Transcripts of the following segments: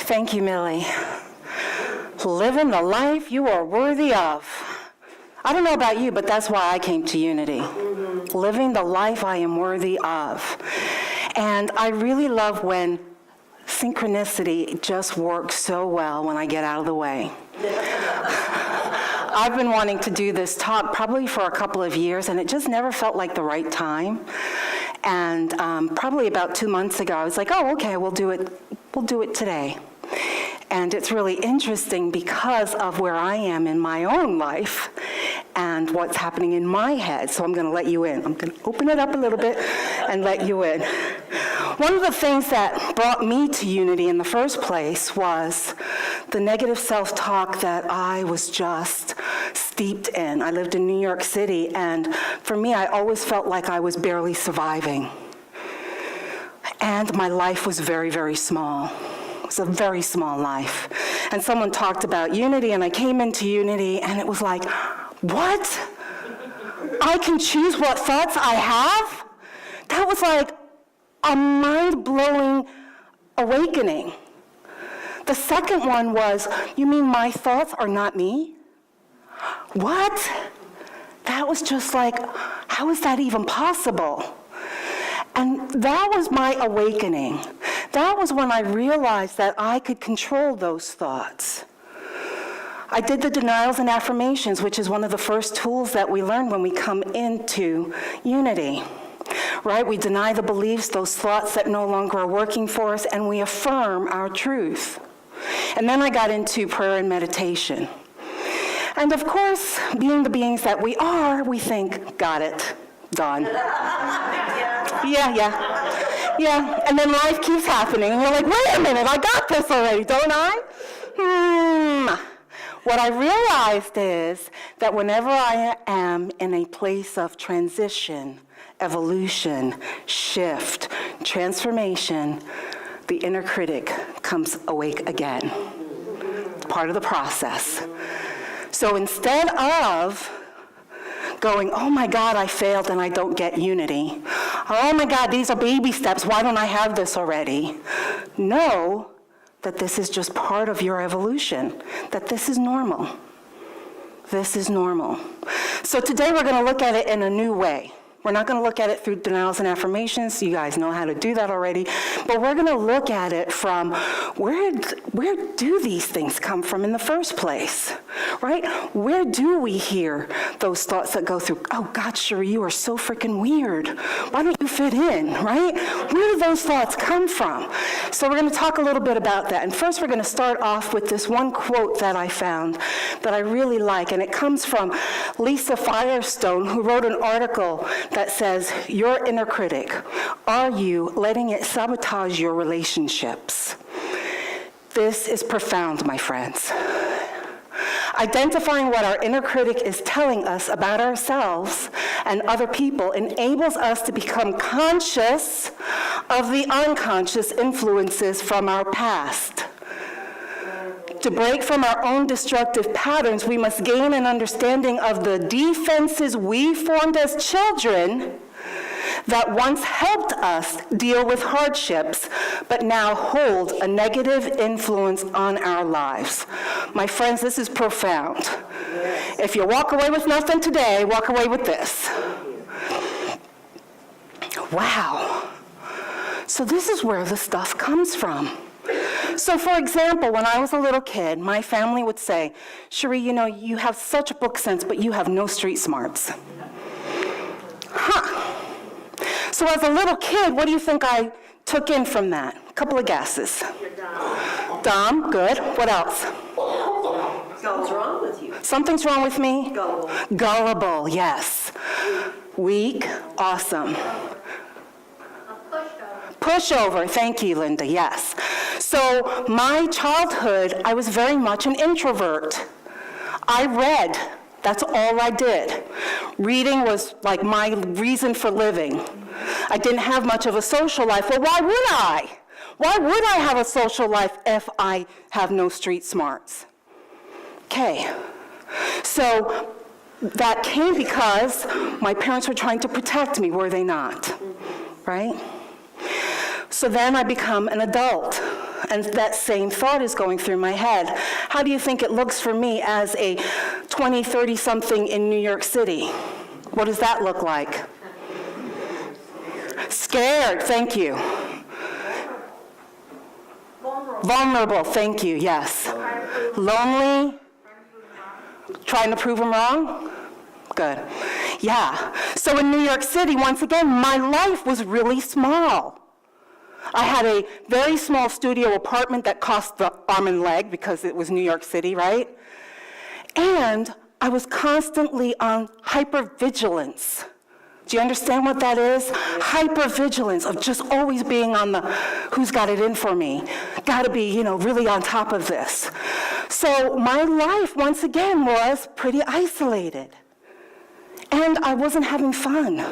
Thank you, Millie. Living the life you are worthy of. I don't know about you, but that's why I came to Unity. Living the life I am worthy of. And I really love when synchronicity just works so well when I get out of the way. I've been wanting to do this talk probably for a couple of years, and it just never felt like the right time. And probably about 2 months ago, I was like, oh, okay, we'll do it today. And it's really interesting because of where I am in my own life and what's happening in my head. So I'm going to let you in. I'm going to open it up a little bit and let you in. One of the things that brought me to Unity in the first place was the negative self-talk that I was just steeped in. I lived in New York City, and for me, I always felt like I was barely surviving. And my life was very, very small. It was a very small life. And someone talked about Unity, and I came into Unity, and it was like, what? I can choose what thoughts I have? That was like a mind-blowing awakening. The second one was, you mean my thoughts are not me? What? That was just like, how is that even possible? And that was my awakening. That was when I realized that I could control those thoughts. I did the denials and affirmations, which is one of the first tools that we learn when we come into Unity, right? We deny the beliefs, those thoughts that no longer are working for us, and we affirm our truth. And then I got into prayer and meditation. And of course, being the beings that we are, we think, got it, done. Yeah, and then life keeps happening, and you're like, wait a minute, I got this already, don't I? What I realized is that whenever I am in a place of transition, evolution, shift, transformation, the inner critic comes awake again. It's part of the process. So instead of going, oh my God, I failed and I don't get Unity. Oh my God, these are baby steps. Why don't I have this already? Know that this is just part of your evolution, that this is normal. This is normal. So today we're going to look at it in a new way. We're not going to look at it through denials and affirmations. You guys know how to do that already. But we're going to look at it from where do these things come from in the first place, right? Where do we hear those thoughts that go through, oh, God, Sherrie, you are so freaking weird. Why don't you fit in, right? Where do those thoughts come from? So we're going to talk a little bit about that. And first we're going to start off with this one quote that I found that I really like. And it comes from Lisa Firestone, who wrote an article that says, your inner critic, are you letting it sabotage your relationships? This is profound, my friends. Identifying what our inner critic is telling us about ourselves and other people enables us to become conscious of the unconscious influences from our past. To break from our own destructive patterns, we must gain an understanding of the defenses we formed as children that once helped us deal with hardships, but now hold a negative influence on our lives. My friends, this is profound. If you walk away with nothing today, walk away with this. Wow. So this is where the stuff comes from. So for example, when I was a little kid, my family would say, Sherrie, you know, you have such book sense, but you have no street smarts. Huh. So as a little kid, what do you think I took in from that? A couple of guesses. You're dumb. Dumb, good. What else? Something's wrong with you. Something's wrong with me? Gullible. Gullible, yes. Weak, awesome. Pushover, thank you, Linda, yes. So my childhood, I was very much an introvert. I read, that's all I did. Reading was like my reason for living. I didn't have much of a social life. Well, why would I? Why would I have a social life if I have no street smarts? Okay, so that came because my parents were trying to protect me, were they not? Right? So then I become an adult. And that same thought is going through my head. How do you think it looks for me as a 20, 30-something in New York City? What does that look like? Scared, thank you. Vulnerable, thank you, yes. Lonely, trying to prove them wrong? Good. Yeah. So in New York City, once again, my life was really small. I had a very small studio apartment that cost the arm and leg because it was New York City, right? And I was constantly on hypervigilance. Do you understand what that is? Hypervigilance of just always being on the who's got it in for me. Got to be, really on top of this. So my life, once again, was pretty isolated. And I wasn't having fun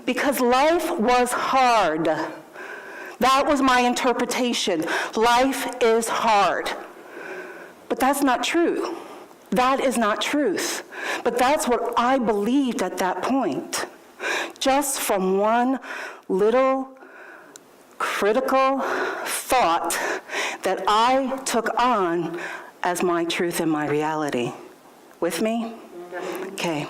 because life was hard. That was my interpretation. Life is hard. But that's not true. That is not truth. But that's what I believed at that point. Just from one little critical thought that I took on as my truth and my reality. With me? Okay.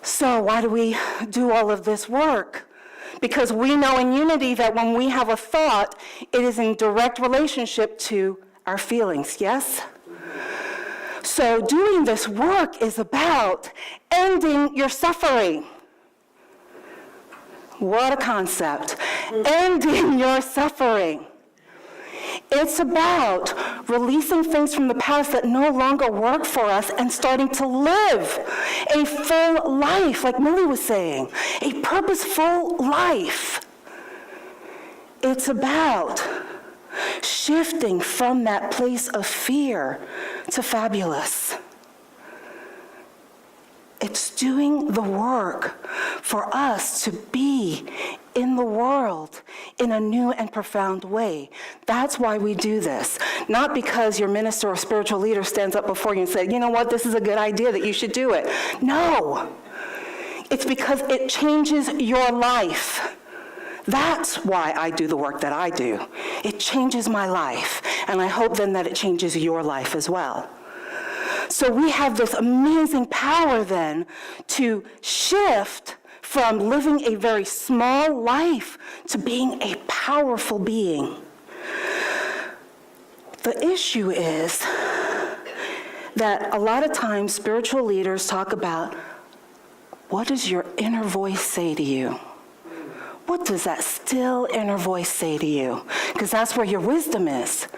So why do we do all of this work? Because we know in unity that when we have a thought, it is in direct relationship to our feelings, yes? So doing this work is about ending your suffering. What a concept. Ending your suffering. It's about releasing things from the past that no longer work for us and starting to live a full life, like Millie was saying, a purposeful life. It's about shifting from that place of fear to fabulous. It's doing the work for us to be in the world in a new and profound way. That's why we do this. Not because your minister or spiritual leader stands up before you and says, you know what, this is a good idea that you should do it. No. It's because it changes your life. That's why I do the work that I do. It changes my life. And I hope then that it changes your life as well. So we have this amazing power then to shift from living a very small life to being a powerful being. The issue is that a lot of times spiritual leaders talk about, what does your inner voice say to you? What does that still inner voice say to you? Because that's where your wisdom is.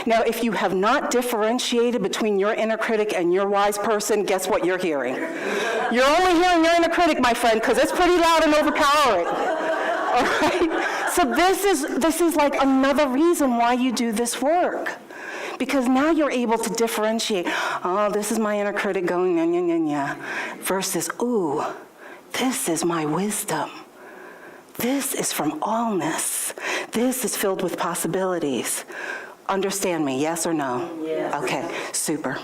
Now, if you have not differentiated between your inner critic and your wise person, guess what you're hearing? You're only hearing your inner critic, my friend, because it's pretty loud and overpowering. All right? So this is like another reason why you do this work. Because now you're able to differentiate, oh, this is my inner critic going, nya, versus, ooh, this is my wisdom. This is from allness. This is filled with possibilities. Understand me, yes or no? Yes. Okay, super.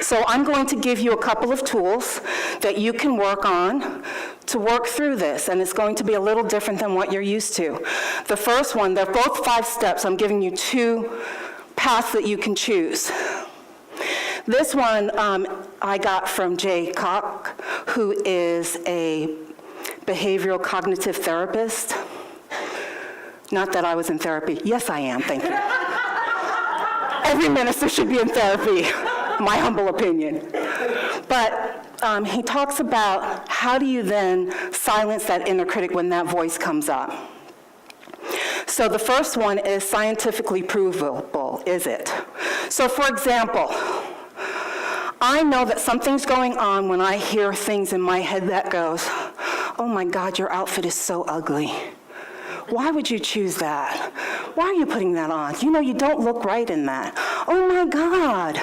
So I'm going to give you a couple of tools that you can work on to work through this, and it's going to be a little different than what you're used to. The first one, they're both 5 steps. I'm giving you 2 paths that you can choose. This one I got from Jay Koch, who is a behavioral cognitive therapist. Not that I was in therapy. Yes, I am, thank you. Every minister should be in therapy, my humble opinion. But he talks about how do you then silence that inner critic when that voice comes up. So the first one is scientifically provable, is it? So for example, I know that something's going on when I hear things in my head that goes, oh my God, your outfit is so ugly. Why would you choose that? Why are you putting that on? You know, you don't look right in that. Oh my God,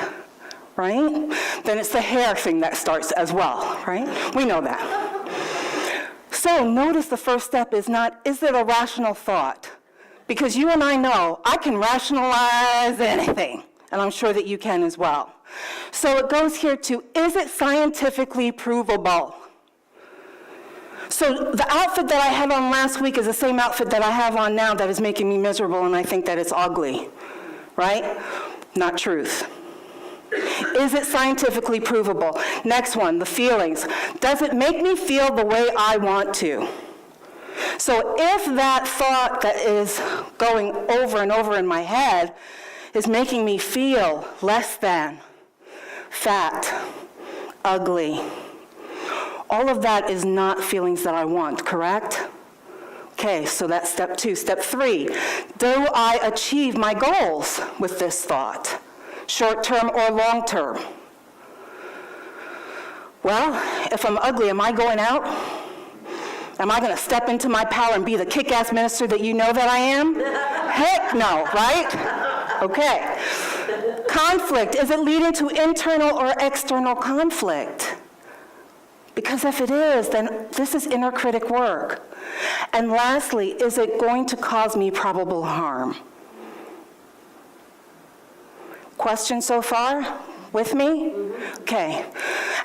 right? Then it's the hair thing that starts as well, right? We know that. So notice the first step is not, is it a rational thought? Because you and I know I can rationalize anything, and I'm sure that you can as well. So it goes here to, is it scientifically provable? So the outfit that I had on last week is the same outfit that I have on now that is making me miserable, and I think that it's ugly, right? Not truth. Is it scientifically provable? Next one, the feelings. Does it make me feel the way I want to? So if that thought that is going over and over in my head is making me feel less than, fat, ugly, all of that is not feelings that I want, correct? Okay, so that's step 2. Step 3, do I achieve my goals with this thought? Short-term or long-term? Well, if I'm ugly, am I going out? Am I going to step into my power and be the kick-ass minister that you know that I am? Heck no, right? Okay. Conflict, is it leading to internal or external conflict? Because if it is, then this is inner critic work. And lastly, is it going to cause me probable harm? Question so far? With me? Okay.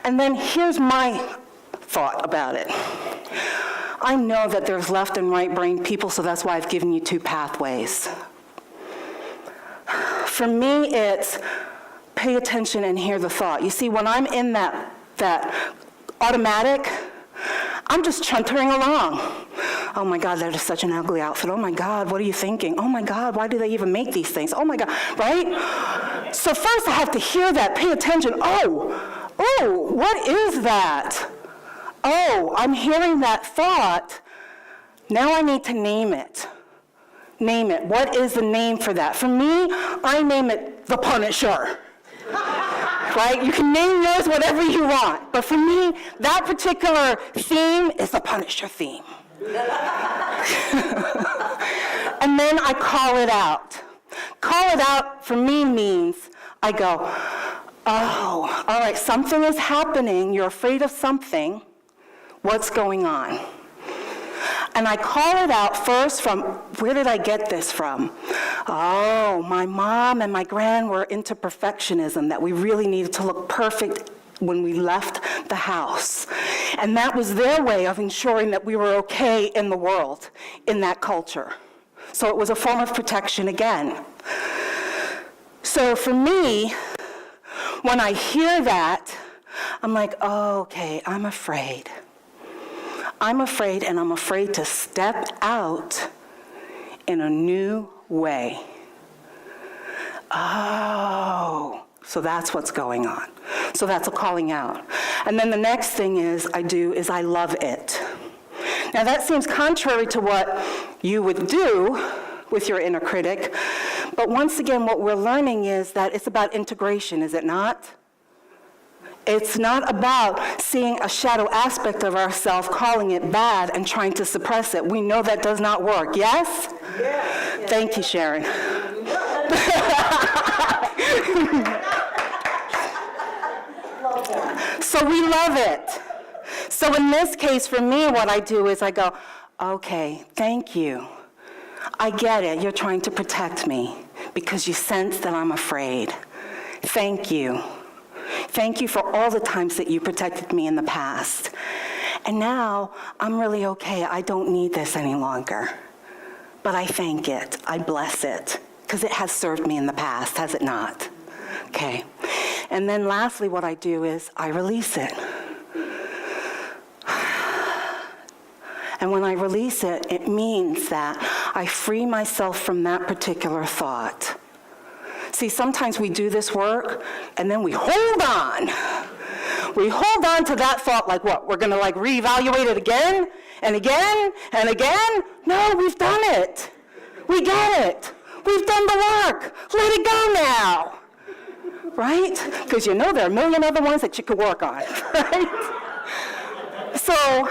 And then here's my thought about it. I know that there's left and right brain people, so that's why I've given you 2 pathways. For me, it's pay attention and hear the thought. You see, when I'm in that automatic, I'm just chuntering along. Oh my God, that is such an ugly outfit. Oh my God, what are you thinking? Oh my God, why do they even make these things? Oh my God, right? So first I have to hear that, pay attention. Oh, what is that? Oh, I'm hearing that thought. Now I need to name it. Name it. What is the name for that? For me, I name it the Punisher. Right? You can name yours whatever you want. But for me, that particular theme is the Punisher theme. And then I call it out. Call it out for me means I go, oh, all right, something is happening. You're afraid of something. What's going on? And I call it out first from, where did I get this from? Oh, my mom and my gran were into perfectionism, that we really needed to look perfect when we left the house. And that was their way of ensuring that we were okay in the world, in that culture. So it was a form of protection again. So for me, when I hear that, I'm like, oh, okay, I'm afraid. I'm afraid, and I'm afraid to step out in a new way. Oh, so that's what's going on. So that's a calling out. And then the next thing I love it. Now that seems contrary to what you would do with your inner critic, but once again, what we're learning is that it's about integration, is it not? It's not about seeing a shadow aspect of ourselves, calling it bad, and trying to suppress it. We know that does not work, yes? Yes. Thank you, Sharon. So we love it. So in this case, for me, what I do is I go, okay, thank you. I get it. You're trying to protect me because you sense that I'm afraid. Thank you. Thank you for all the times that you protected me in the past. And now I'm really okay. I don't need this any longer. But I thank it. I bless it. Because it has served me in the past, has it not? Okay. And then lastly, what I do is I release it. And when I release it, it means that I free myself from that particular thought. See, sometimes we do this work, and then we hold on. We hold on to that thought like what? We're going to reevaluate it again and again and again? No, we've done it. We get it. We've done the work. Let it go now. Right? Because there are a million other ones that you could work on. Right? So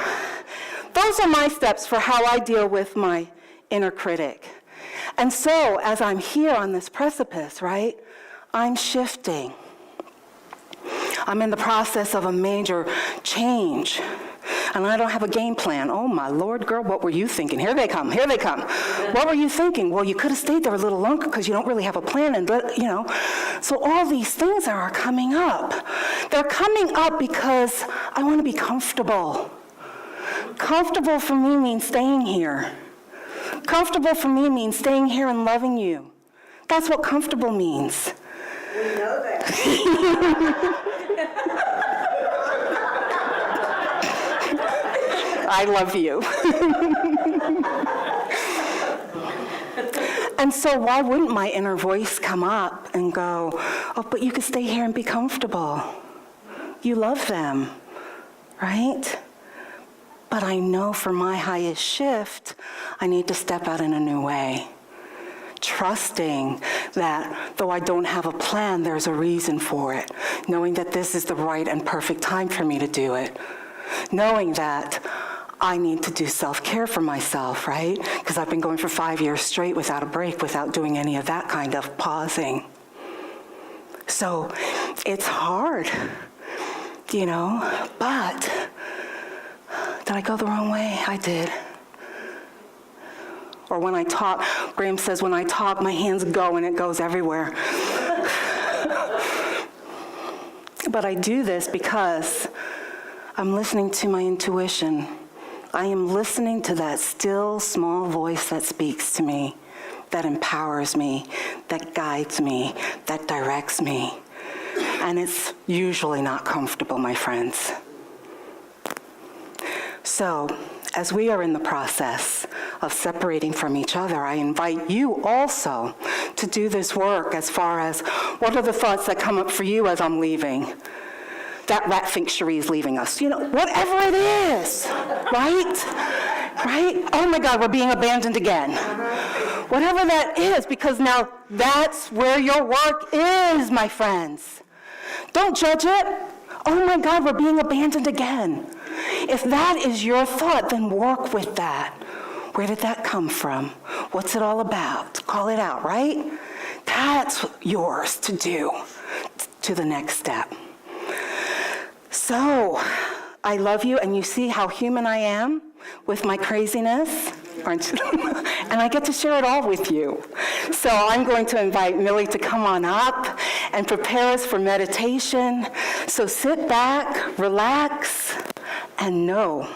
those are my steps for how I deal with my inner critic. And so, as I'm here on this precipice, right, I'm shifting. I'm in the process of a major change, and I don't have a game plan. Oh, my Lord, girl, what were you thinking? Here they come, here they come. What were you thinking? Well, you could have stayed there a little longer because you don't really have a plan, and, So all these things are coming up. They're coming up because I want to be comfortable. Comfortable for me means staying here. Comfortable for me means staying here and loving you. That's what comfortable means. We know that. I love you. And so why wouldn't my inner voice come up and go, oh, but you could stay here and be comfortable. You love them, right? But I know for my highest shift, I need to step out in a new way. Trusting that though I don't have a plan, there's a reason for it. Knowing that this is the right and perfect time for me to do it. Knowing that I need to do self-care for myself, right? Because I've been going for 5 years straight without a break, without doing any of that kind of pausing. So it's hard, but did I go the wrong way? I did. Or when I talk, Graham says, when I talk, my hands go and it goes everywhere. But I do this because I'm listening to my intuition. I am listening to that still, small voice that speaks to me, that empowers me, that guides me, that directs me. And it's usually not comfortable, my friends. So, as we are in the process of separating from each other, I invite you also to do this work as far as what are the thoughts that come up for you as I'm leaving? That rat thinks Sherrie is leaving us. Whatever it is, right? Oh my God, we're being abandoned again. Whatever that is, because now that's where your work is, my friends. Don't judge it. Oh my God, we're being abandoned again. If that is your thought, then work with that. Where did that come from? What's it all about? Call it out, right? That's yours to do to the next step. So, I love you, and you see how human I am with my craziness, aren't you? And I get to share it all with you. So I'm going to invite Millie to come on up and prepare us for meditation. So sit back, relax, and know